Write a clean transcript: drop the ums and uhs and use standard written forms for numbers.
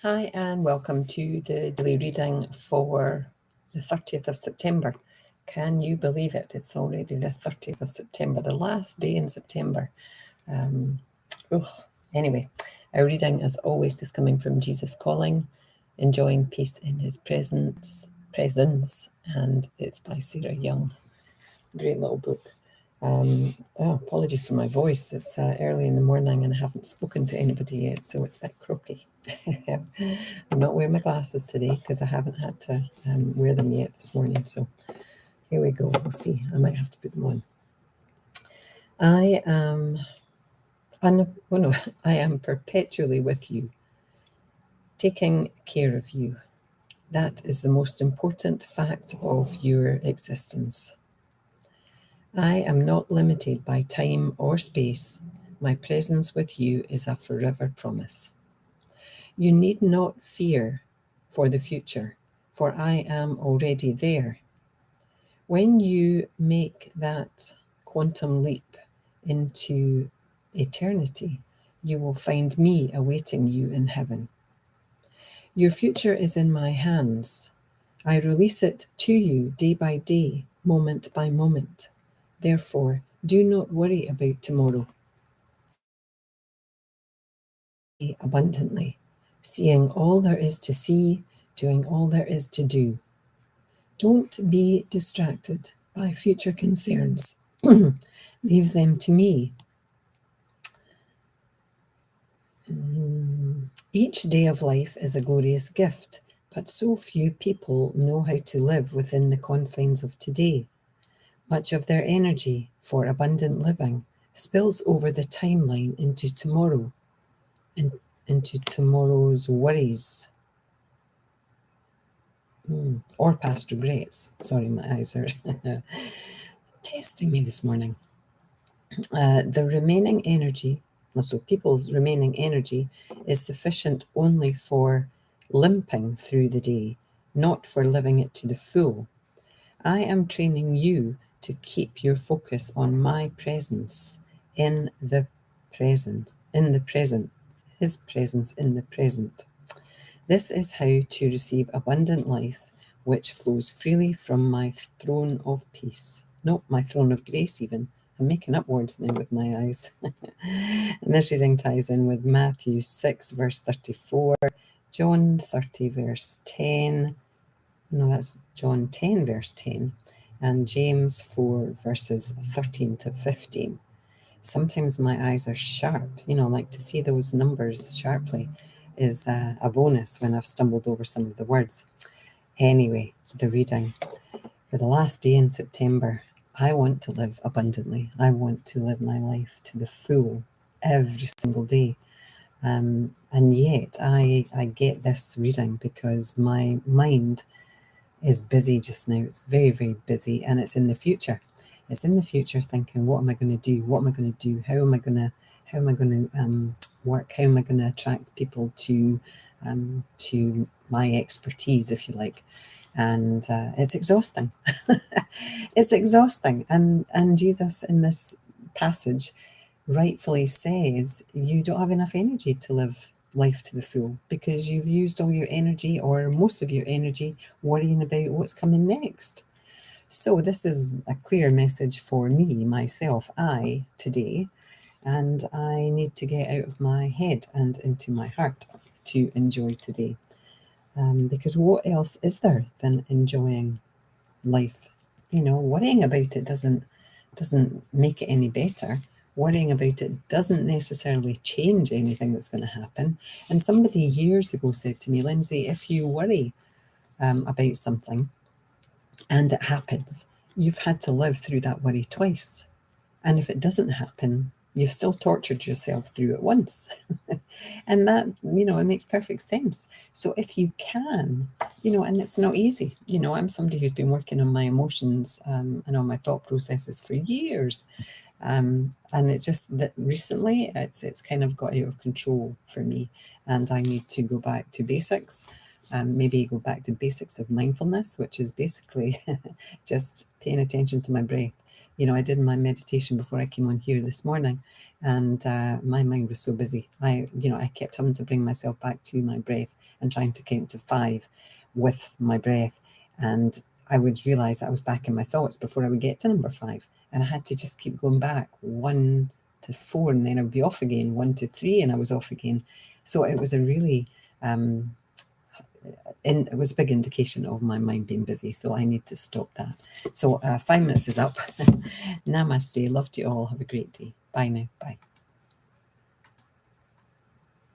Hi and welcome to the daily reading for the 30th of September. Can you believe it? It's already the 30th of September, the last day in September. Anyway, our reading as always is coming from Jesus Calling, Enjoying Peace in His Presence, and it's by Sarah Young. Great little book. Apologies for my voice. It's early in the morning and I haven't spoken to anybody yet, so it's a bit croaky. I'm not wearing my glasses today because I haven't had to wear them yet this morning. So here we go. We'll see. I might have to put them on. I am perpetually with you, taking care of you. That is the most important fact of your existence. I am not limited by time or space. My presence with you is a forever promise. You need not fear for the future, for I am already there. When you make that quantum leap into eternity, you will find me awaiting you in heaven. Your future is in my hands. I release it to you day by day, moment by moment. Therefore, do not worry about tomorrow. Abundantly, seeing all there is to see, doing all there is to do. Don't be distracted by future concerns. Leave them to me. Each day of life is a glorious gift, but so few people know how to live within the confines of today. Much of their energy for abundant living spills over the timeline into tomorrow, into tomorrow's worries. Or past regrets. Sorry, my eyes are testing me this morning. The remaining energy, so people's remaining energy, is sufficient only for limping through the day, not for living it to the full. I am training you to keep your focus on my presence in the present, His presence in the present. This is how to receive abundant life, which flows freely from my throne of peace. Not my throne of grace, even. I'm making up words now with my eyes. And this reading ties in with Matthew 6, verse 34, John 30, verse 10. No, that's John 10, verse 10, and James 4, verses 13 to 15. Sometimes my eyes are sharp, like to see those numbers sharply is a bonus when I've stumbled over some of the words. Anyway, the reading. For the last day in September, I want to live abundantly. I want to live my life to the full every single day. And yet I get this reading because my mind is busy just now. It's very, very busy, and it's in the future. It's in the future thinking, what am I going to do? What am I going to do? How am I going to work? How am I going to attract people to my expertise, if you like? And it's exhausting. It's exhausting. And Jesus in this passage rightfully says you don't have enough energy to live life to the full because you've used all your energy or most of your energy worrying about what's coming next. So this is a clear message for me, myself, today, and I need to get out of my head and into my heart to enjoy today. Because what else is there than enjoying life? Worrying about it doesn't make it any better. Worrying about it doesn't necessarily change anything that's going to happen. And somebody years ago said to me, Lindsay, if you worry about something and it happens, you've had to live through that worry twice. And if it doesn't happen, you've still tortured yourself through it once. And that, it makes perfect sense. So if you can, and it's not easy, I'm somebody who's been working on my emotions and on my thought processes for years. And it just that recently it's kind of got out of control for me, and I need to go back to basics. Maybe go back to basics of mindfulness, which is basically just paying attention to my breath. I did my meditation before I came on here this morning, and my mind was so busy. I kept having to bring myself back to my breath and trying to count to 5 with my breath, and I would realize that I was back in my thoughts before I would get to number 5, and I had to just keep going back 1 to 4, and then I would be off again, 1 to 3, and I was off again. So it was a really um, it was a big indication of my mind being busy, so I need to stop that. So 5 minutes is up. Namaste. Love to you all. Have a great day. Bye now. Bye.